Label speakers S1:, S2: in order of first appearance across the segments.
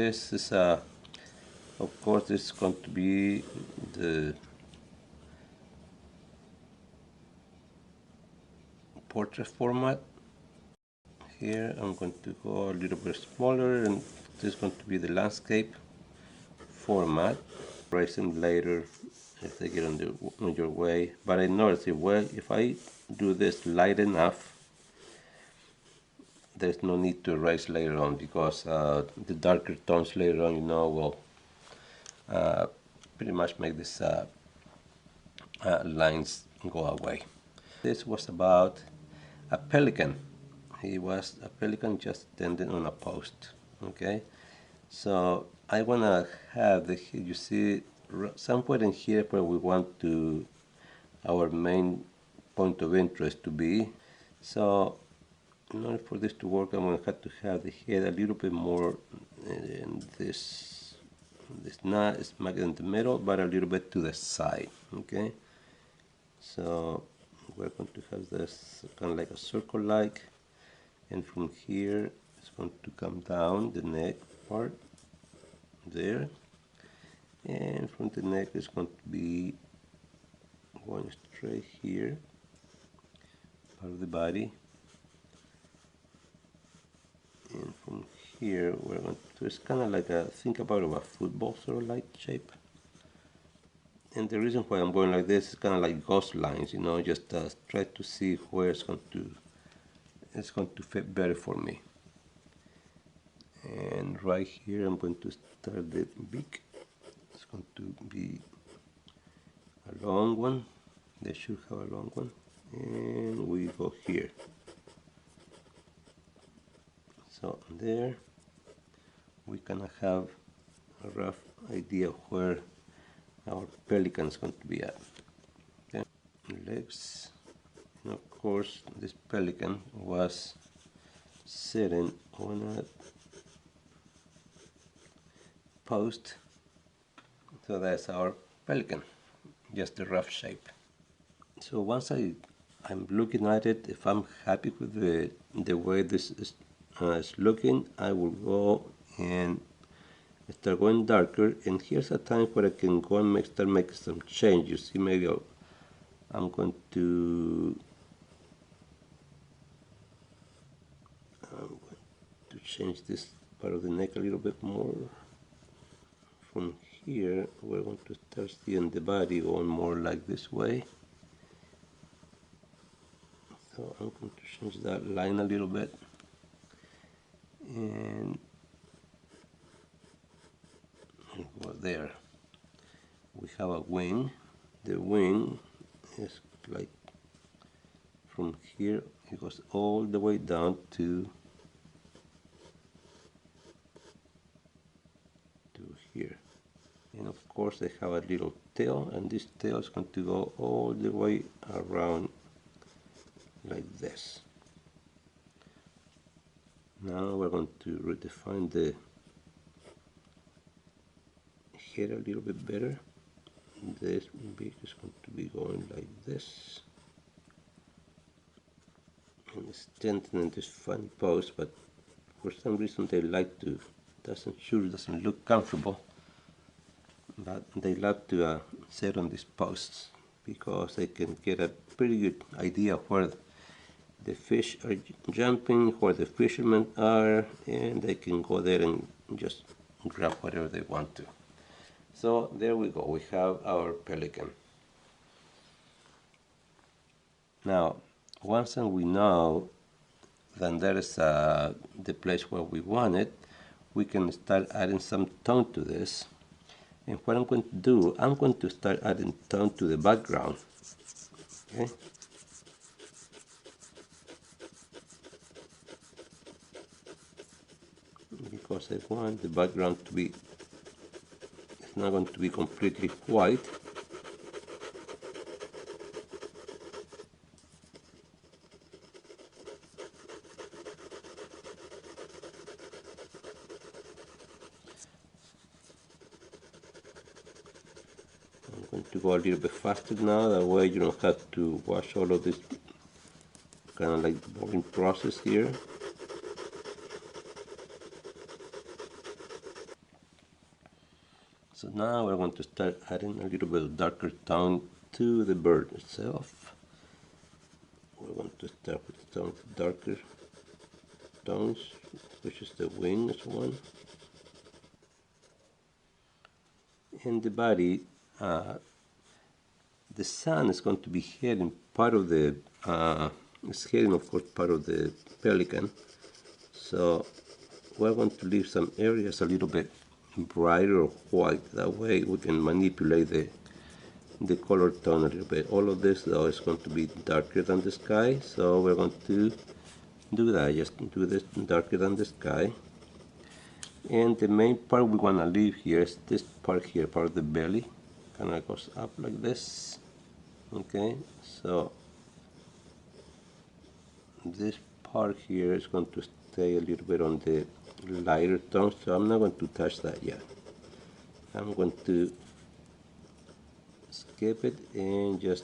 S1: this is of course this is going to be the portrait format. Here I'm going to go a little bit smaller, and this is going to be the landscape format. Erase them later if they get on your way. But I noticed if I do this light enough, there's no need to erase later on, because the darker tones later on, will pretty much make this lines go away. This was about a pelican. He was a pelican just standing on a post. Okay, so I want to have you see somewhere in here where we want to our main point of interest to be. So in order for this to work, I'm going to have to have the head a little bit more in this not smack in the middle, but a little bit to the side. Okay, so we're going to have this kind of like a circle like, and from here it's going to come down the neck part there, and from the neck it's going to be going straight here, part of the body, and from here we're going to, it's kind of like think about a football sort of like shape. And the reason why I'm going like this is kind of like ghost lines, just try to see where it's going to fit better for me. And right here I'm going to start the beak. It's going to be a long one. They should have a long one, and we go here. So there we kind of have a rough idea of where our pelican is going to be at. Okay. Legs, and of course this pelican was sitting on a post, so that's our pelican, just a rough shape. So once I'm looking at it, if I'm happy with the way this is looking, I will go and start going darker, and here's a time where I can go and start making some changes. See, maybe I'm going to change this part of the neck a little bit more. From here we're going to start seeing the body going more like this way. So I'm going to change that line a little bit, and go there. We have a wing. The wing is like from here, it goes all the way down to here. And of course they have a little tail, and this tail is going to go all the way around like this. Now we're going to redefine the head a little bit better. This beak is going to be going like this, and standing in this funny pose, but for some reason they like to, doesn't look comfortable, but they love to sit on these posts because they can get a pretty good idea of where the fish are jumping, where the fishermen are, and they can go there and just grab whatever they want to. So there we go, we have our pelican. Now, once we know that there is the place where we want it, we can start adding some tone to this. And what I'm going to do, I'm going to start adding tone to the background. Okay? Because I want the background to be, it's not going to be completely white. I'm going to go a little bit faster now, that way you don't have to watch all of this kind of like boring process here. So now we're going to start adding a little bit of darker tone to the bird itself. We're going to start with some darker tones, which is the wings one. And the body, the sun is going to be hitting part of the, it's hitting of course part of the pelican. So we're going to leave some areas a little bit brighter or white. That way we can manipulate the color tone a little bit. All of this though is going to be darker than the sky, so we're going to do that. Just do this darker than the sky. And the main part we want to leave here is this part here, part of the belly. Kind of goes up like this. Okay, so this part here is going to stay a little bit on the lighter tone, so I'm not going to touch that yet. I'm going to skip it and just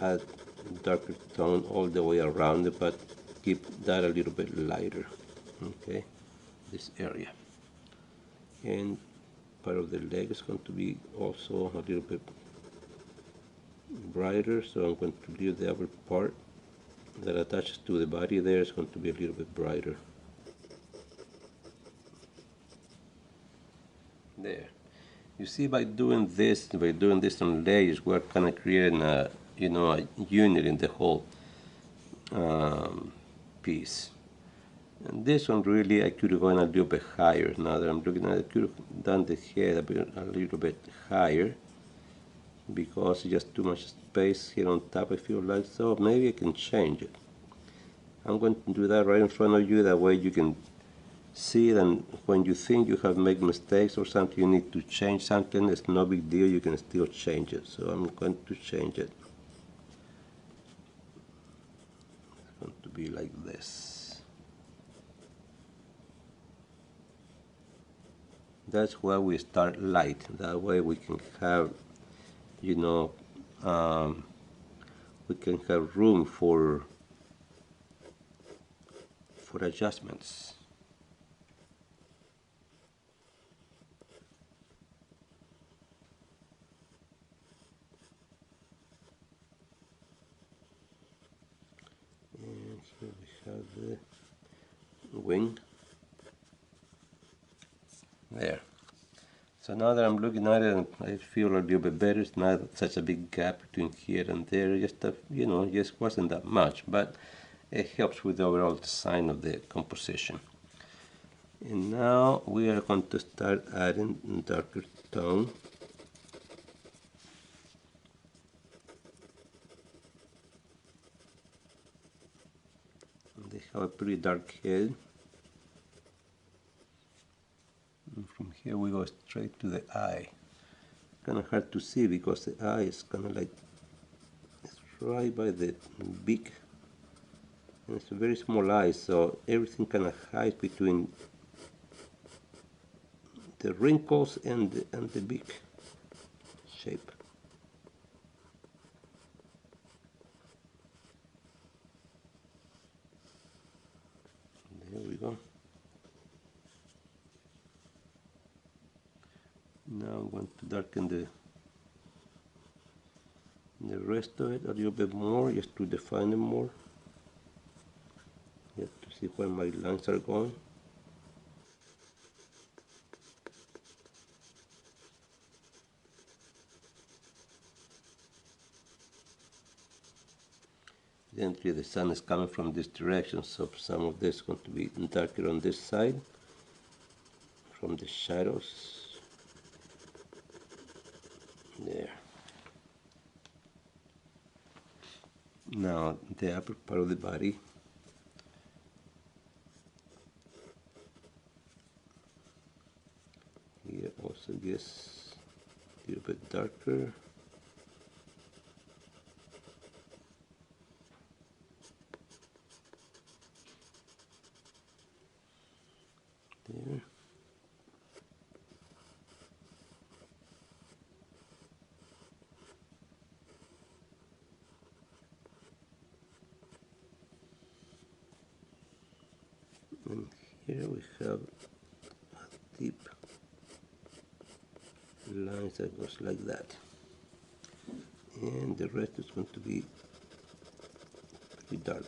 S1: add darker tone all the way around it, but keep that a little bit lighter. Okay, this area. And part of the leg is going to be also a little bit brighter, so I'm going to leave the upper part that attaches to the body there is going to be a little bit brighter. There. You see, by doing this on layers, we're kind of creating a, a unit in the whole piece. And this one really, I could have gone a little bit higher. Now that I'm looking at it, I could have done the head a little bit higher because it's just too much space here on top, I feel like. So maybe I can change it. I'm going to do that right in front of you, that way you can see it, and when you think you have made mistakes or something, you need to change something, it's no big deal, you can still change it. So I'm going to change it. It's going to be like this. That's why we start light. That way we can have, we can have room for adjustments. And here we have the wing. There. So now that I'm looking at it, I feel a little bit better. It's not such a big gap between here and there. Just just wasn't that much, but it helps with the overall design of the composition. And now we are going to start adding darker tone. They have a pretty dark head. And from here we go straight to the eye. Kind of hard to see because the eye is kind of like, it's right by the beak. And it's a very small eye, so everything kind of hides between the wrinkles and the beak shape. There we go. Now I'm going to darken the rest of it a little bit more, just to define it more. Just to see where my lines are going. Evidently the sun is coming from this direction, so some of this is going to be darker on this side from the shadows. There. Now the upper part of the body. Here also gets a little bit darker. There. And here we have a deep lines that goes like that, and the rest is going to be pretty dark.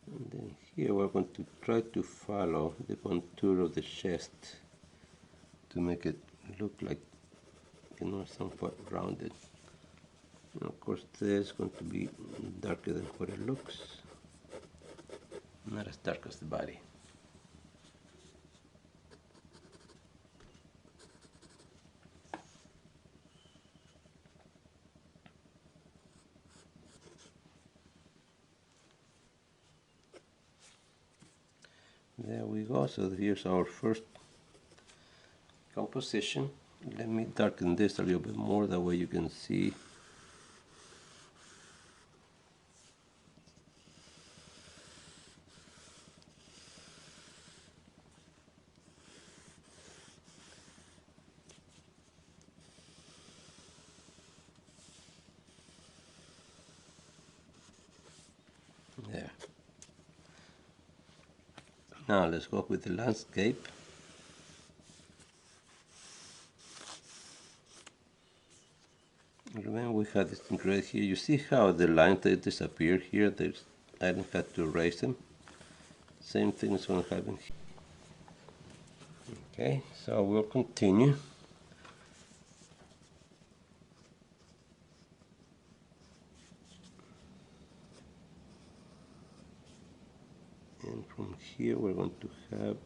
S1: And then here we're going to try to follow the contour of the chest to make it look like, you know, somewhat rounded. And of course this is going to be darker than what it looks, not as dark as the body. There we go. So here's our first composition. Let me darken this a little bit more, that way you can see. There. Now let's go with the landscape. Remember we had this in red here. You see how the lines they disappear here? I don't have to erase them. Same thing is going to happen here. Okay, so we'll continue. And from here we're going to have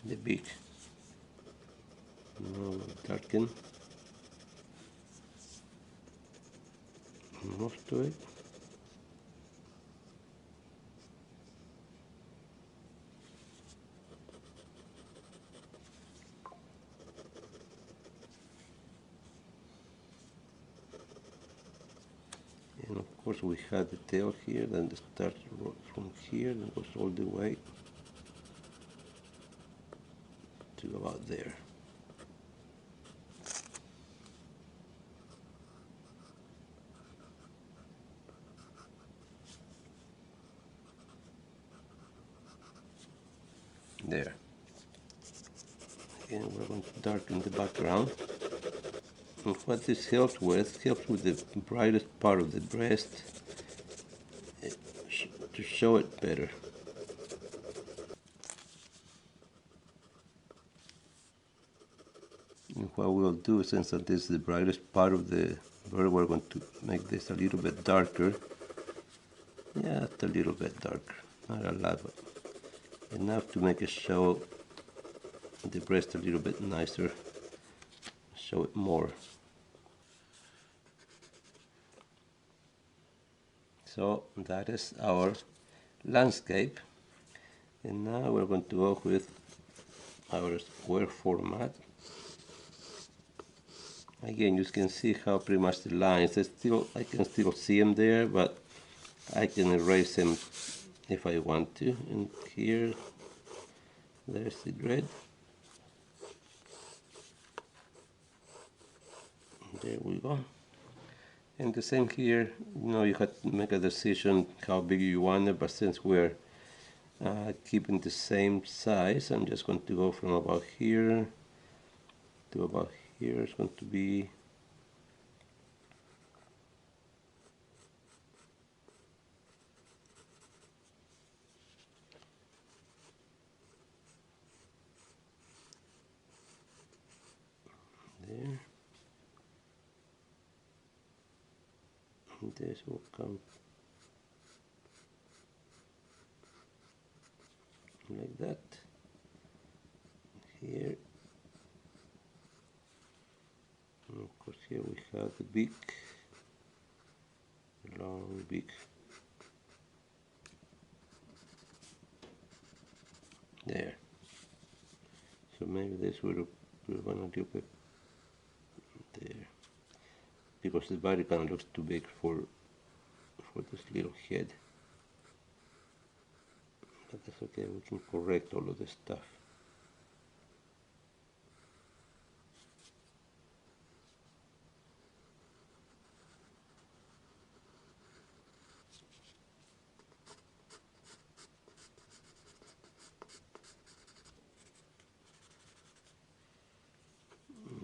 S1: the beak. Now we'll darken most of it. And of course we have the tail here, then it starts from here and goes all the way to about there. There. And we're going to darken the background. And what this helps with the brightest part of the breast to show it better. And what we'll do, since this is the brightest part of the bird, we're going to make this a little bit darker. Yeah, just a little bit darker, not a lot, but enough to make it show the breast a little bit nicer, show it more. So that is our landscape, and now we're going to go with our square format. Again, you can see how pretty much the lines, I can still see them there, but I can erase them if I want to. And here, there's the grid. There we go. And the same here, you know, you have to make a decision how big you want it, but since we're keeping the same size, I'm just going to go from about here to about here. It's going to be there. And this will come like that. Here, and of course here we have the beak, the long beak. maybe this we're gonna do it there, because the body kind of looks too big for this little head. But that's okay, we can correct all of this stuff.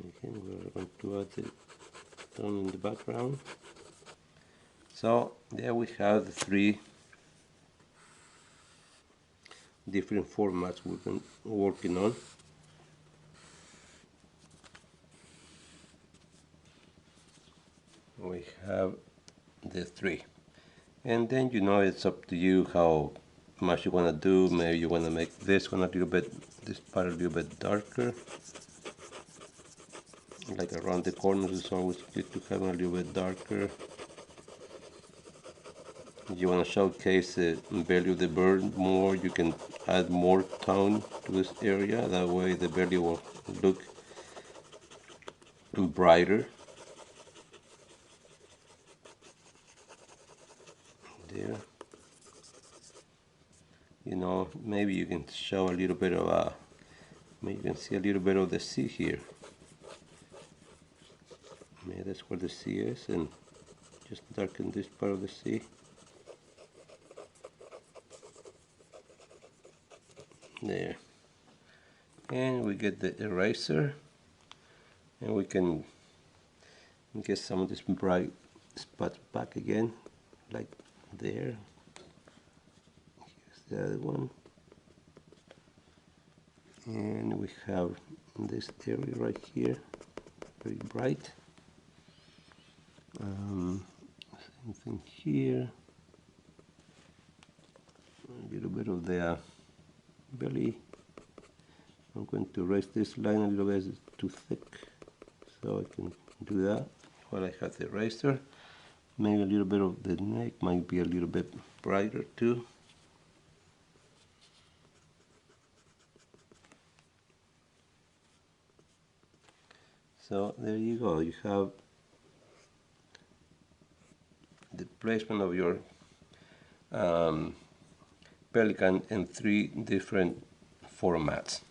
S1: Okay, we're going to add the tone in the background. So there we have the three different formats we've been working on. We have the three, and then it's up to you how much you want to do. Maybe you want to make this one a little bit, this part a little bit darker, like around the corners. It's always good to have a little bit darker. You want to showcase the belly of the bird more, you can add more tone to this area. That way the belly will look brighter. There. Maybe you can show a little bit of maybe you can see a little bit of the sea here. Maybe that's where the sea is, and just darken this part of the sea. There. And we get the eraser, and we can get some of this bright spots back again, like there. Here's the other one. And we have this area right here, very bright. Same thing here. A little bit of the belly. I'm going to raise this line a little bit, it's too thick, so I can do that while I have the eraser. Maybe a little bit of the neck might be a little bit brighter too. So there you go, you have the placement of your pelican in three different formats.